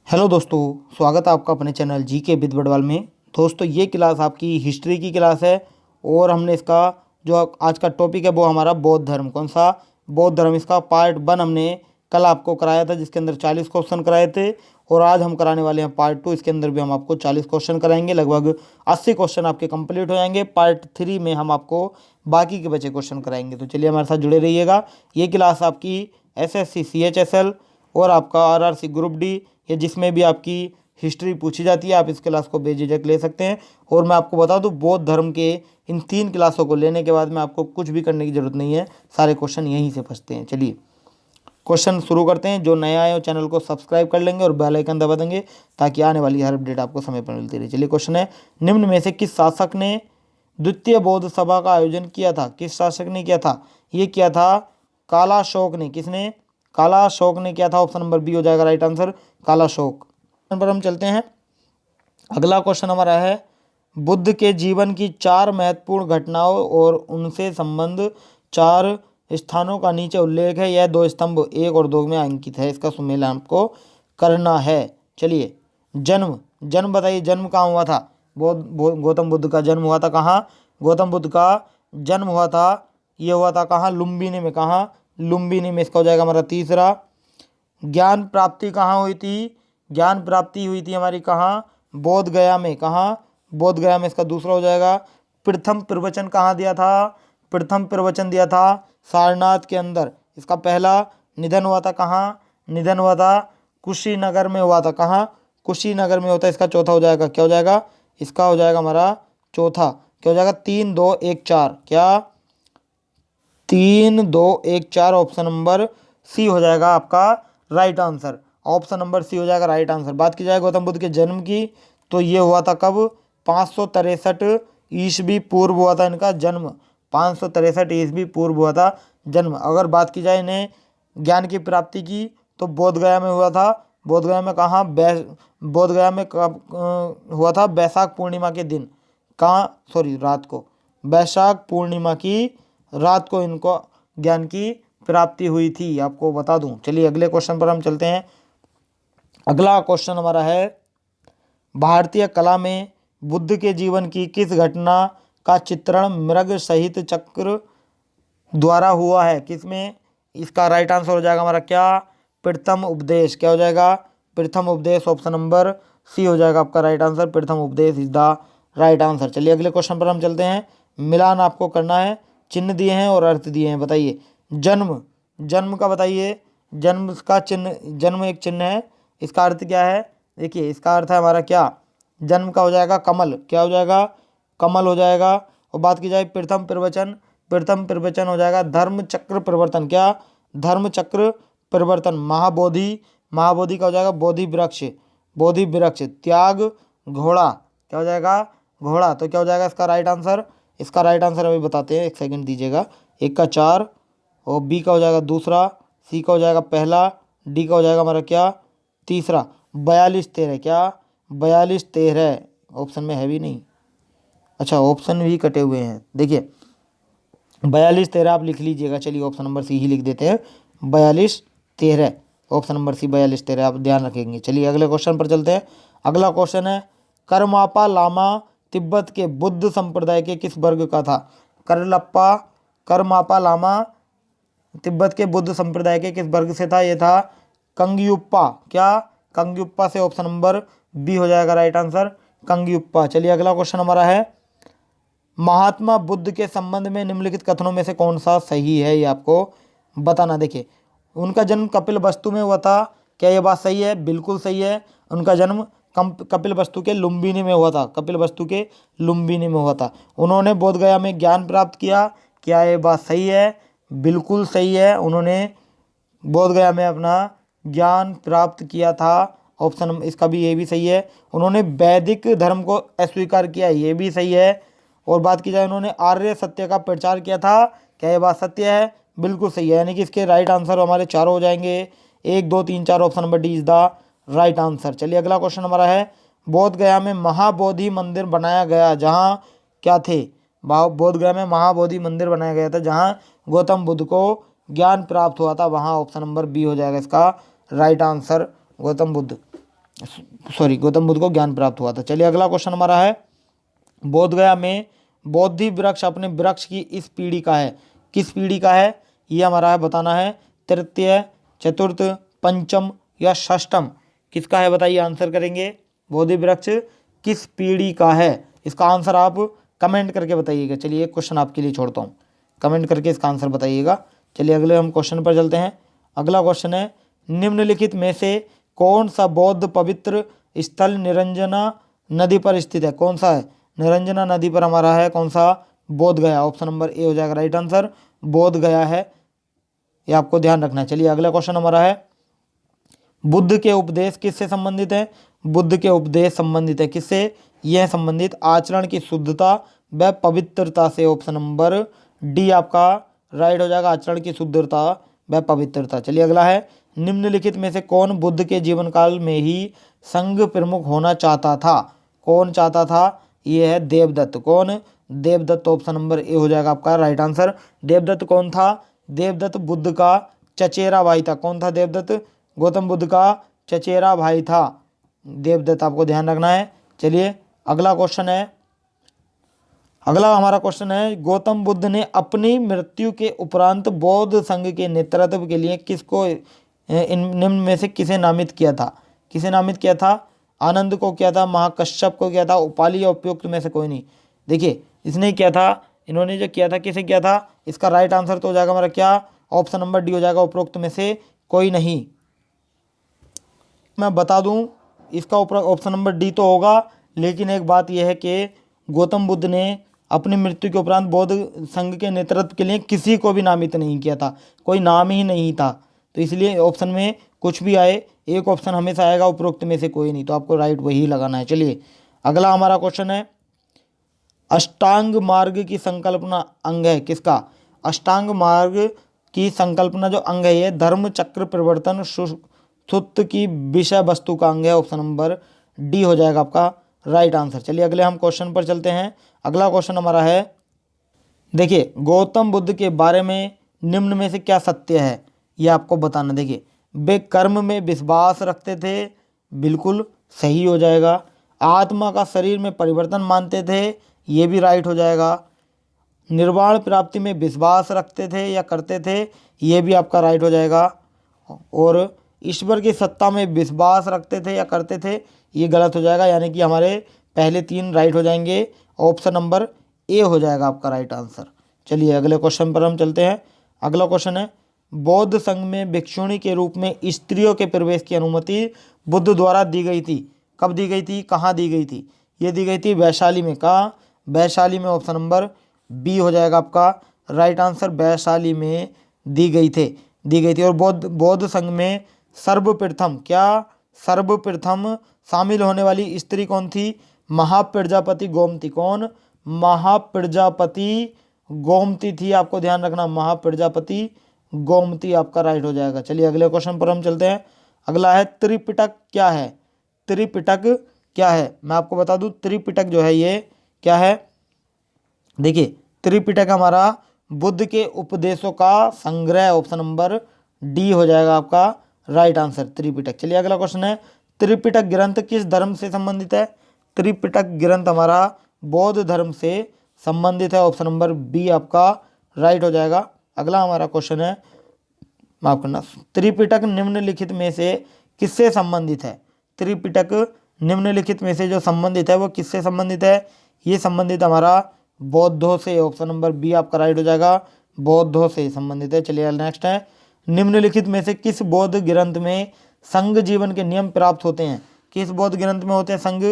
Hello दोस्तों, स्वागत है आपका अपने चैनल जी के विद बड़वाल में। दोस्तों, ये क्लास आपकी हिस्ट्री की क्लास है और हमने इसका जो आज का टॉपिक है वो हमारा बौद्ध धर्म। कौन सा? बौद्ध धर्म। इसका पार्ट 1 हमने कल आपको कराया था, जिसके अंदर 40 क्वेश्चन कराए थे। और आज हम कराने वाले हैं पार्ट 2। इसके अंदर भी हम आपको 40 क्वेश्चन कराएंगे। लगभग 80 क्वेश्चन आपके कंप्लीट हो जाएंगे। पार्ट 3 में हम आपको बाकी के बचे क्वेश्चन कराएंगे। तो चलिए हमारे साथ जुड़े रहिएगा। ये क्लास आपकी SSC CHSL और आपका RRC ग्रुप डी, या जिसमें भी आपकी हिस्ट्री पूछी जाती है, आप इस क्लास को बेझिझक ले सकते हैं। और मैं आपको बता दूं, बौद्ध धर्म के इन 3 क्लासों को लेने के बाद में आपको कुछ भी करने की ज़रूरत नहीं है। सारे क्वेश्चन यहीं से फंसते हैं। चलिए क्वेश्चन शुरू करते हैं। जो नया आए हो चैनल को सब्सक्राइब कर लेंगे और बेल आइकन दबा देंगे, ताकि आने वाली हर अपडेट आपको समय पर मिलती रहे। चलिए क्वेश्चन है, निम्न में से किस शासक ने द्वितीय बौद्ध सभा का आयोजन किया था? किस शासक ने किया था? ये किया था कालाशोक ने। किसने? कालाशोक ने किया था। ऑप्शन नंबर बी हो जाएगा राइट आंसर, कालाशोक। पर हम चलते हैं। अगला क्वेश्चन हमारा है, बुद्ध के जीवन की 4 महत्वपूर्ण घटनाओं और उनसे संबंध 4 स्थानों का नीचे उल्लेख है। यह 2 स्तंभ 1 और 2 में अंकित है। इसका सुमेल आपको करना है। चलिए, जन्म जन्म बताइए, जन्म कहाँ हुआ था? गौतम बुद्ध का जन्म हुआ था कहाँ? गौतम बुद्ध का जन्म हुआ था, ये हुआ था कहाँ? लुम्बिनी में। कहाँ? लुम्बिनी में। इसका हो जाएगा हमारा तीसरा। ज्ञान प्राप्ति कहाँ हुई थी? ज्ञान प्राप्ति हुई थी हमारी कहाँ? बोध गया में। कहाँ? बोध गया में। इसका दूसरा हो जाएगा। प्रथम प्रवचन कहाँ दिया था? प्रथम प्रवचन दिया था सारनाथ के अंदर। इसका पहला निधन हुआ था कहाँ? निधन हुआ था कुशीनगर में हुआ था। कहाँ? कुशीनगर में होता है। इसका चौथा हो जाएगा, क्या हो जाएगा? इसका हो जाएगा हमारा चौथा, क्या हो जाएगा? 3 2 1 4। क्या? 3 2 1 4। ऑप्शन नंबर सी हो जाएगा आपका right answer. Option number C हो जाएगा राइट आंसर। बात की जाए गौतम बुद्ध के जन्म की, तो ये हुआ था कब? 563 ईस्वी पूर्व हुआ था इनका जन्म। 563 ईस्वी पूर्व हुआ था जन्म। अगर बात की जाए इन्हें ज्ञान की प्राप्ति की, तो बोध गया में हुआ था। बोध गया में कहाँ? बोध गया में कब हुआ था? बैसाख पूर्णिमा के दिन। कहाँ? सॉरी, रात को। बैसाख पूर्णिमा की रात को इनको ज्ञान की प्राप्ति हुई थी, आपको बता दूं। चलिए अगले क्वेश्चन पर हम चलते हैं। अगला क्वेश्चन हमारा है, भारतीय कला में बुद्ध के जीवन की किस घटना का चित्रण मृग सहित चक्र द्वारा हुआ है? किसमें? इसका राइट आंसर हो जाएगा हमारा क्या? प्रथम उपदेश। क्या हो जाएगा? प्रथम उपदेश। ऑप्शन नंबर सी हो जाएगा आपका राइट आंसर। प्रथम उपदेश इज द राइट आंसर। चलिए अगले क्वेश्चन पर हम चलते हैं। मिलान आपको करना है। चिन्ह दिए हैं और अर्थ दिए हैं। बताइए, जन्म जन्म का बताइए। जन्म का चिन्ह, जन्म एक चिन्ह है, इसका अर्थ क्या है? देखिए, इसका अर्थ है हमारा क्या? जन्म का हो जाएगा कमल। क्या हो जाएगा? कमल हो जाएगा। और बात की जाए प्रथम प्रवचन, प्रथम प्रवचन हो जाएगा धर्म चक्र परिवर्तन। क्या? धर्म चक्र परिवर्तन। महाबोधि, महाबोधि का हो जाएगा बोधि वृक्ष। बोधि वृक्ष। त्याग घोड़ा। क्या हो जाएगा? घोड़ा। तो क्या हो जाएगा इसका राइट आंसर? इसका राइट आंसर अभी बताते हैं, एक सेकंड दीजिएगा। 1 का 4, और बी का हो जाएगा दूसरा, सी का हो जाएगा पहला, डी का हो जाएगा हमारा क्या? तीसरा। 42 13। क्या? 42 13 ऑप्शन में है भी नहीं। अच्छा, ऑप्शन भी कटे हुए हैं। देखिए, 42 13 आप लिख लीजिएगा। चलिए ऑप्शन नंबर सी ही लिख देते हैं, 42 13। ऑप्शन नंबर सी 42 13 आप ध्यान रखेंगे। चलिए अगले क्वेश्चन पर चलते हैं। अगला क्वेश्चन है, करमापा लामा तिब्बत के बुद्ध संप्रदाय के किस वर्ग का था? करमापा लामा तिब्बत के बुद्ध संप्रदाय के किस वर्ग से था? ये था कंगयुप्पा। क्या? कंगयुप्पा से। ऑप्शन नंबर बी हो जाएगा राइट आंसर, कंगयुप्पा। चलिए अगला क्वेश्चन हमारा है, महात्मा बुद्ध के संबंध में निम्नलिखित कथनों में से कौन सा सही है? ये आपको बताना। देखिए, उनका जन्म कपिल वस्तु में हुआ था। क्या ये बात सही है? बिल्कुल सही है। उनका जन्म कपिल वस्तु के लुम्बिनी में हुआ था। कपिल वस्तु के लुम्बिनी में हुआ था। उन्होंने बोध गया में ज्ञान प्राप्त किया। क्या ये बात सही है? बिल्कुल सही है। उन्होंने बोध गया में अपना ज्ञान प्राप्त किया था। ऑप्शन इसका भी, ये भी सही है। उन्होंने वैदिक धर्म को अस्वीकार किया, ये भी सही है। और बात की जाए, उन्होंने आर्य सत्य का प्रचार किया था। क्या ये बात सत्य है? बिल्कुल सही है। यानी कि इसके राइट आंसर हमारे चारों हो जाएंगे, 1 2 3 4। Option number D is the right answer. चलिए अगला क्वेश्चन हमारा है, बोध गया में महाबोधि मंदिर बनाया गया जहाँ क्या थे? बोध गया में महाबोधि मंदिर बनाया गया था जहाँ गौतम बुद्ध को ज्ञान प्राप्त हुआ था, वहाँ। ऑप्शन नंबर बी हो जाएगा इसका right answer, Gautam Buddha. Sorry, Gautam Buddha को ज्ञान प्राप्त हुआ था। चलिए अगला क्वेश्चन हमारा है, बोधगया में बोधि वृक्ष अपने वृक्ष की इस पीढ़ी का है, किस पीढ़ी का है ये हमारा है बताना है, तृतीय, चतुर्थ, पंचम या षष्ठम, किसका है बताइए, आंसर करेंगे। बोधि वृक्ष किस पीढ़ी का है, इसका आंसर आप कमेंट करके बताइएगा। चलिए एक क्वेश्चन आपके लिए छोड़ता हूँ, कमेंट करके इसका आंसर बताइएगा। चलिए अगले हम क्वेश्चन पर चलते हैं। अगला क्वेश्चन है, निम्नलिखित में से कौन सा बौद्ध पवित्र स्थल निरंजना नदी पर स्थित है, कौन सा है, निरंजना नदी पर हमारा है कौन सा, बोध गया, ऑप्शन नंबर ए हो जाएगा राइट आंसर, बोध गया है, ये आपको ध्यान रखना है। चलिए अगला क्वेश्चन हमारा है, बुद्ध के उपदेश किससे संबंधित है, बुद्ध के उपदेश संबंधित है किससे, यह संबंधित आचरण की शुद्धता व पवित्रता से, ऑप्शन नंबर डी आपका राइट हो जाएगा, आचरण की शुद्धता व पवित्रता। चलिए अगला है, निम्नलिखित में से कौन बुद्ध के जीवन काल में ही संघ प्रमुख होना चाहता था, कौन चाहता था, ये है देवदत्त, कौन, देवदत्त, ऑप्शन नंबर ए हो जाएगा आपका राइट आंसर। देवदत्त कौन था, देवदत्त बुद्ध का चचेरा भाई था, कौन था देवदत्त, गौतम बुद्ध का चचेरा भाई था देवदत्त, आपको ध्यान रखना है। चलिए अगला क्वेश्चन है, अगला हमारा क्वेश्चन है, गौतम बुद्ध ने अपनी मृत्यु के उपरांत बौद्ध संघ के नेतृत्व के लिए किसको इन निम्न में से किसे नामित किया था, किसे नामित किया था, आनंद को किया था, महाकश्यप को किया था, उपाली या उपयुक्त में से कोई नहीं। देखिए इसने किया था, इन्होंने जो किया था किसे किया था, इसका राइट आंसर तो हो जाएगा हमारा क्या, ऑप्शन नंबर डी हो जाएगा, उपरोक्त में से कोई नहीं। मैं बता दूं इसका ऑप्शन नंबर डी तो होगा, लेकिन एक बात यह है कि गौतम बुद्ध ने अपनी मृत्यु के उपरांत बौद्ध संघ के नेतृत्व के लिए किसी को भी नामित नहीं किया था, कोई नाम ही नहीं था, तो इसलिए ऑप्शन में कुछ भी आए एक ऑप्शन हमेशा आएगा, उपरोक्त में से कोई नहीं, तो आपको राइट वही लगाना है। चलिए अगला हमारा क्वेश्चन है, अष्टांग मार्ग की संकल्पना अंग है किसका, अष्टांग मार्ग की संकल्पना जो अंग है ये धर्म चक्र परिवर्तन सुत्त की विषय वस्तु का अंग है, ऑप्शन नंबर डी हो जाएगा आपका राइट आंसर। चलिए अगले हम क्वेश्चन पर चलते हैं। अगला क्वेश्चन हमारा है, देखिए गौतम बुद्ध के बारे में निम्न में से क्या सत्य है, ये आपको बताना। देखिए वे कर्म में विश्वास रखते थे, बिल्कुल सही हो जाएगा, आत्मा का शरीर में परिवर्तन मानते थे, ये भी राइट हो जाएगा, निर्वाण प्राप्ति में विश्वास रखते थे या करते थे, ये भी आपका राइट हो जाएगा, और ईश्वर की सत्ता में विश्वास रखते थे या करते थे, ये गलत हो जाएगा, यानी कि हमारे पहले तीन राइट हो जाएंगे, ऑप्शन नंबर ए हो जाएगा आपका राइट आंसर। चलिए अगले क्वेश्चन पर हम चलते हैं। अगला क्वेश्चन है, बौद्ध संघ में भिक्षुणी के रूप में स्त्रियों के प्रवेश की अनुमति बुद्ध द्वारा दी गई थी, कब दी गई थी, कहाँ दी गई थी, ये दी गई थी वैशाली में, कहाँ, वैशाली में, ऑप्शन नंबर बी हो जाएगा आपका राइट आंसर, वैशाली में दी गई थी। और बौद्ध संघ में सर्वप्रथम क्या, सर्वप्रथम शामिल होने वाली स्त्री कौन थी, महाप्रजापति गोमती, कौन, महाप्रजापति गोमती थी, आपको ध्यान रखना, महाप्रजापति गोमती आपका राइट हो जाएगा। चलिए अगले क्वेश्चन पर हम चलते हैं। अगला है, त्रिपिटक क्या है, त्रिपिटक क्या है, मैं आपको बता दूं त्रिपिटक जो है ये क्या है। देखिए त्रिपिटक हमारा बुद्ध के उपदेशों का संग्रह, ऑप्शन नंबर डी हो जाएगा आपका राइट आंसर, त्रिपिटक। चलिए अगला क्वेश्चन है, त्रिपिटक ग्रंथ किस धर्म से संबंधित है, त्रिपिटक ग्रंथ हमारा बौद्ध धर्म से संबंधित है, ऑप्शन नंबर बी आपका राइट हो जाएगा। अगला हमारा क्वेश्चन है, माफ करना, त्रिपिटक निम्नलिखित में से किससे संबंधित है, त्रिपिटक निम्नलिखित में से जो संबंधित है वो किससे संबंधित है, ये संबंधित हमारा बौद्धों से, ऑप्शन नंबर बी आपका राइट हो जाएगा, बौद्धों से संबंधित है। चलिए नेक्स्ट है, निम्नलिखित में से किस बौद्ध ग्रंथ में संघ जीवन के नियम प्राप्त होते हैं, किस बौद्ध ग्रंथ में होते हैं संघ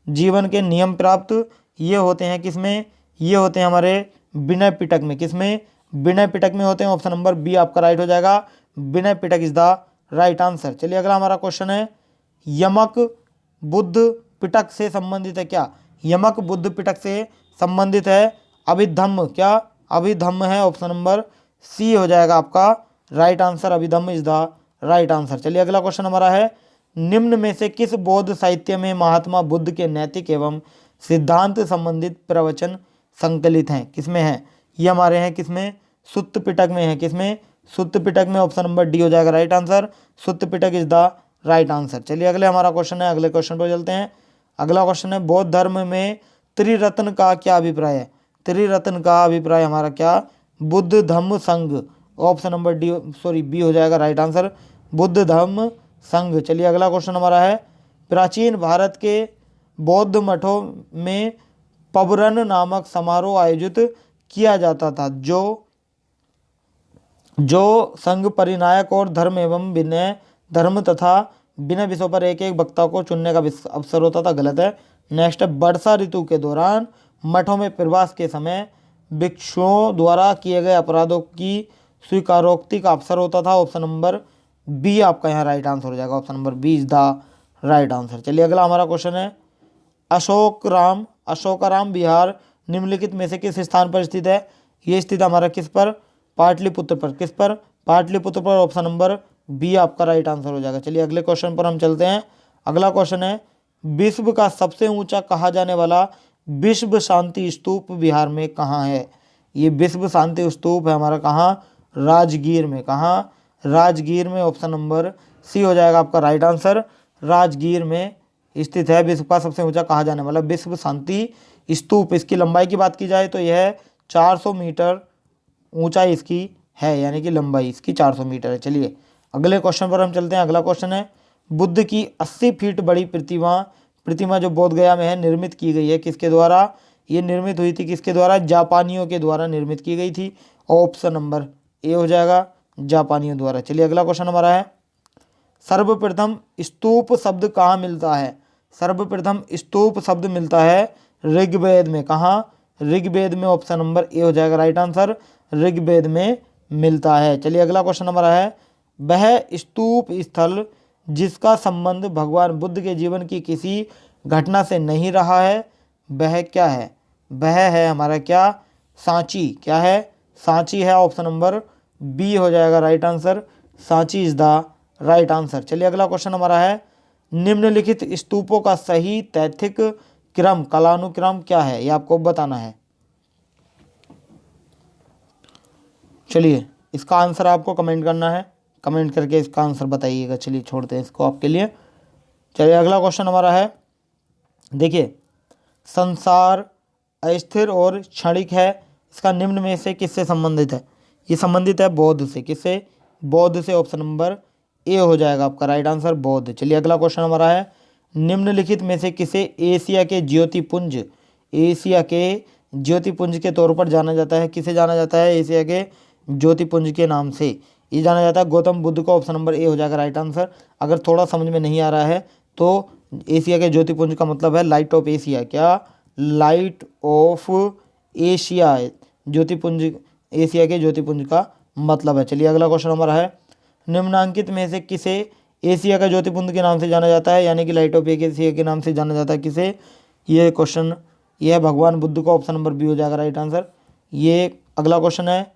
जीवन के नियम प्राप्त, ये होते हैं किसमें, ये होते हैं हमारे विनय पिटक में, किसमें, विनय पिटक में होते हैं, ऑप्शन नंबर बी आपका राइट हो जाएगा, Vinaya Pitaka is the right answer. चलिए अगला हमारा क्वेश्चन है, यमक बुद्ध पिटक से संबंधित है क्या, यमक बुद्ध पिटक से संबंधित है, अभिधम्म क्या, अभिधम्म है, ऑप्शन नंबर सी हो जाएगा आपका right answer, Abhidhamma is the right answer. चलिए अगला क्वेश्चन हमारा है, निम्न में से किस बौद्ध साहित्य में महात्मा बुद्ध के नैतिक एवं सिद्धांत संबंधित प्रवचन संकलित हैं, किसमें हैं, ये हमारे हैं किसमें, सुत्त पिटक में है, किसमें, सुत्त पिटक में, ऑप्शन नंबर डी हो जाएगा right answer, Sutta Pitaka is the right answer. चलिए अगले हमारा क्वेश्चन है, अगले क्वेश्चन पर चलते हैं। अगला क्वेश्चन है, बौद्ध धर्म में त्रिरत्न का क्या अभिप्राय है? त्रिरत्न का अभिप्राय हमारा क्या? बुद्ध धम्म संघ। ऑप्शन नंबर बी हो जाएगा राइट आंसर, बुद्ध धम्म संघ। चलिए अगला क्वेश्चन हमारा है, प्राचीन भारत के बौद्ध मठों में पबरन नामक समारोह आयोजित किया जाता था, जो संघ परिनायक और धर्म एवं विनय धर्म तथा विनय विषयों पर एक एक वक्ता को चुनने का अवसर होता था। गलत है। नेक्स्ट है, वर्षा ऋतु के दौरान मठों में प्रवास के समय भिक्षुओं द्वारा किए गए अपराधों की स्वीकारोक्ति का अवसर होता था। ऑप्शन नंबर बी आपका यहाँ राइट आंसर हो जाएगा, option number B is the right answer. चलिए अगला हमारा क्वेश्चन है, अशोकाराम बिहार निम्नलिखित में से किस स्थान पर स्थित है? ये स्थित हमारा किस पर? पाटलिपुत्र पर। किस पर? पाटलिपुत्र पर। ऑप्शन नंबर बी आपका राइट आंसर हो जाएगा। चलिए अगले क्वेश्चन पर हम चलते हैं। अगला क्वेश्चन है, विश्व का सबसे ऊंचा कहा जाने वाला विश्व शांति स्तूप बिहार में कहाँ है? ये विश्व शांति स्तूप है हमारा कहाँ? राजगीर में। कहाँ? राजगीर में। ऑप्शन नंबर सी हो जाएगा आपका राइट आंसर, राजगीर में स्थित है विश्व का सबसे ऊंचा कहा जाने वाला विश्व शांति स्तूप। इसकी लंबाई की बात की जाए तो यह 400 मीटर ऊंचाई इसकी है, यानी कि लंबाई इसकी 400 मीटर है। चलिए अगले क्वेश्चन पर हम चलते हैं। अगला क्वेश्चन है, बुद्ध की 80 फीट बड़ी प्रतिमा जो बोध गया में है निर्मित की गई है, किसके द्वारा? ये निर्मित हुई थी किसके द्वारा? जापानियों के द्वारा निर्मित की गई थी। ऑप्शन नंबर ए हो जाएगा, जापानियों द्वारा। चलिए अगला क्वेश्चन हमारा है, सर्वप्रथम स्तूप शब्द कहाँ मिलता है? सर्वप्रथम स्तूप शब्द मिलता है ऋग्वेद में। कहाँ? ऋग्वेद में। ऑप्शन नंबर ए हो जाएगा राइट आंसर, ऋग्वेद में मिलता है। चलिए अगला क्वेश्चन हमारा है, वह स्तूप स्थल जिसका संबंध भगवान बुद्ध के जीवन की किसी घटना से नहीं रहा है, वह क्या है? वह है हमारा क्या? सांची। क्या है? सांची है। ऑप्शन नंबर बी हो जाएगा right answer, Sanchi is the right answer. चलिए अगला क्वेश्चन हमारा है, निम्नलिखित स्तूपों का सही तैथिक क्रम कालानुक्रम क्या है? ये आपको बताना है। चलिए इसका आंसर आपको कमेंट करना है, कमेंट करके इसका आंसर बताइएगा। चलिए छोड़ते हैं इसको आपके लिए। चलिए अगला क्वेश्चन हमारा है, देखिए, संसार अस्थिर और क्षणिक है, इसका निम्न में से किससे संबंधित है? ये संबंधित है बौद्ध से। किससे? बौद्ध से। ऑप्शन नंबर ए हो जाएगा आपका राइट आंसर, बौद्ध। चलिए अगला क्वेश्चन हमारा है, निम्नलिखित में से किसे एशिया के ज्योतिपुंज के तौर पर जाना जाता है? किसे जाना जाता है एशिया के ज्योतिपुंज के नाम से? ये जाना जाता है गौतम बुद्ध को। ऑप्शन नंबर ए हो जाएगा राइट आंसर। अगर थोड़ा समझ में नहीं आ रहा है तो एशिया के ज्योतिपुंज का मतलब है लाइट ऑफ एशिया। क्या? लाइट ऑफ एशिया, ज्योतिपुंज एशिया के ज्योतिपुंज का मतलब है। चलिए अगला क्वेश्चन हमारा है, निम्नांकित में से किसे एशिया का ज्योतिपुंज के नाम से जाना जाता है, यानी कि लाइट ऑफ एशिया के नाम से जाना जाता है? किसे? ये क्वेश्चन ये है भगवान बुद्ध को। ऑप्शन नंबर बी हो जाएगा राइट आंसर। ये अगला क्वेश्चन है,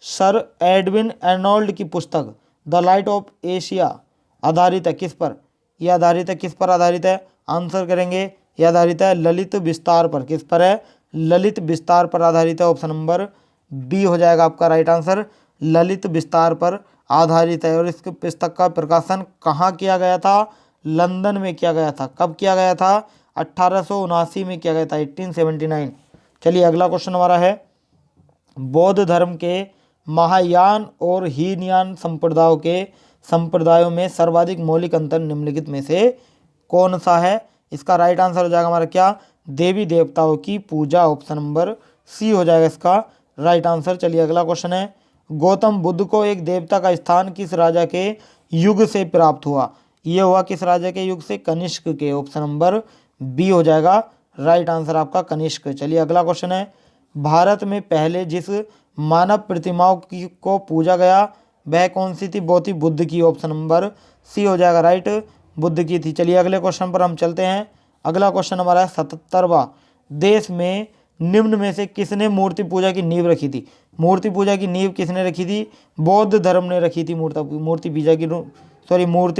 सर एडविन अर्नोल्ड की पुस्तक द लाइट ऑफ एशिया आधारित है किस पर? यह आधारित है किस पर आधारित है? आंसर करेंगे, यह आधारित है ललित विस्तार पर। किस पर है? ललित विस्तार पर आधारित है। ऑप्शन नंबर बी हो जाएगा आपका राइट आंसर, ललित विस्तार पर आधारित है। और इस पुस्तक का प्रकाशन कहाँ किया गया था? लंदन में किया गया था। कब किया गया था? 1879 में किया गया था, 1879। चलिए अगला क्वेश्चन हमारा है, बौद्ध धर्म के महायान और हीनयान संप्रदायों में सर्वाधिक मौलिक अंतर निम्नलिखित में से कौन सा है? इसका राइट आंसर हो जाएगा हमारा क्या? देवी देवताओं की पूजा। ऑप्शन नंबर सी हो जाएगा इसका राइट आंसर। चलिए अगला क्वेश्चन है, गौतम बुद्ध को एक देवता का स्थान किस राजा के युग से प्राप्त हुआ? ये हुआ किस राजा के युग से? कनिष्क के। ऑप्शन नंबर बी हो जाएगा राइट आंसर आपका, कनिष्क। चलिए अगला क्वेश्चन है, भारत में पहले जिस मानव प्रतिमाओं को पूजा गया वह कौन सी थी? वो थी बुद्ध की। ऑप्शन नंबर सी हो जाएगा राइट, बुद्ध की थी। चलिए अगले क्वेश्चन पर हम चलते हैं। अगला क्वेश्चन हमारा है 77वां, देश में निम्न में से किसने मूर्ति पूजा की नींव रखी थी? मूर्ति पूजा की नींव किसने रखी थी? बौद्ध धर्म ने रखी थी मूर्ति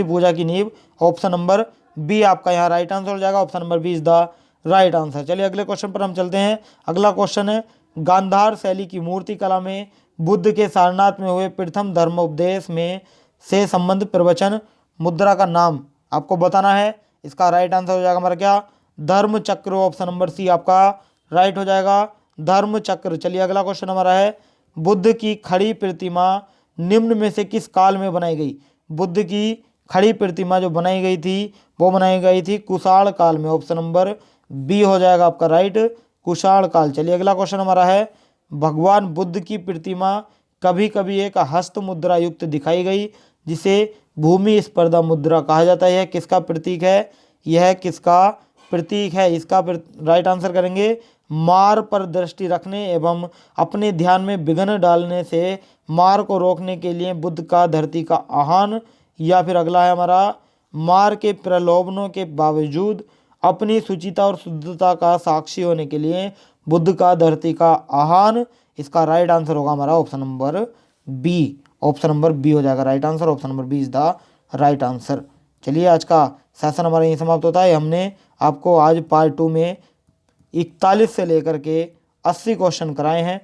पूजा की नींव। ऑप्शन नंबर बी आपका यहाँ राइट आंसर हो जाएगा, option number B is the right answer. चलिए अगले क्वेश्चन पर हम चलते हैं। अगला क्वेश्चन है, गांधार शैली की मूर्ति कला में बुद्ध के सारनाथ में हुए प्रथम धर्मोपदेश में से संबंध प्रवचन मुद्रा का नाम आपको बताना है। इसका राइट आंसर हो जाएगा हमारा क्या, धर्म चक्र। ऑप्शन नंबर सी आपका राइट हो जाएगा, धर्म चक्र। चलिए अगला क्वेश्चन हमारा है, बुद्ध की खड़ी प्रतिमा निम्न में से किस काल में बनाई गई। बुद्ध की खड़ी प्रतिमा जो बनाई गई थी वो बनाई गई थी कुषाण काल में। ऑप्शन नंबर बी हो जाएगा आपका राइट, कुषाण काल। चलिए अगला क्वेश्चन हमारा है, भगवान बुद्ध की प्रतिमा कभी कभी एक हस्त मुद्रा युक्त दिखाई गई जिसे भूमि स्पर्धा मुद्रा कहा जाता है। यह किसका प्रतीक है, यह किसका प्रतीक है। इसका राइट आंसर करेंगे, मार पर दृष्टि रखने एवं अपने ध्यान में विघ्न डालने से मार को रोकने के लिए बुद्ध का धरती का आह्वान। या फिर अगला है हमारा, मार के प्रलोभनों के बावजूद अपनी शुचिता और शुद्धता का साक्षी होने के लिए बुद्ध का धरती का आह्वान। इसका राइट आंसर होगा हमारा option number B. Option number B हो जाएगा right answer. Option number B is the right answer. चलिए आज का सेशन हमारा यहीं समाप्त होता है। हमने आपको आज पार्ट 2 में 41 से लेकर के 80 क्वेश्चन कराए हैं।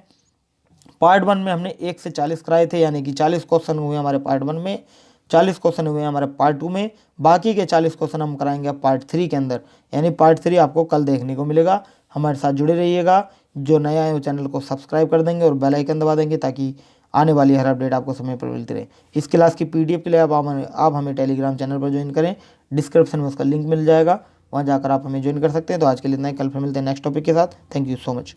पार्ट 1 में हमने 1 से 40 कराए थे, यानी कि 40 क्वेश्चन हुए हमारे पार्ट 1 में, 40 क्वेश्चन हुए हमारे पार्ट 2 में। बाकी के 40 क्वेश्चन हम कराएंगे पार्ट 3 के अंदर, यानी पार्ट 3 आपको कल देखने को मिलेगा। हमारे साथ जुड़े रहिएगा। जो नया है वो चैनल को सब्सक्राइब कर देंगे और बेल आइकन दबा देंगे ताकि आने वाली हर अपडेट आपको समय पर मिलती रहे। इस क्लास की PDF के लिए आप हमें टेलीग्राम चैनल पर ज्वाइन करें, डिस्क्रिप्शन में उसका लिंक मिल जाएगा, वहाँ जाकर आप हमें ज्वाइन कर सकते हैं। तो आज के लिए इतना ही, कल फिर मिलते हैं नेक्स्ट टॉपिक के साथ। Thank you so much.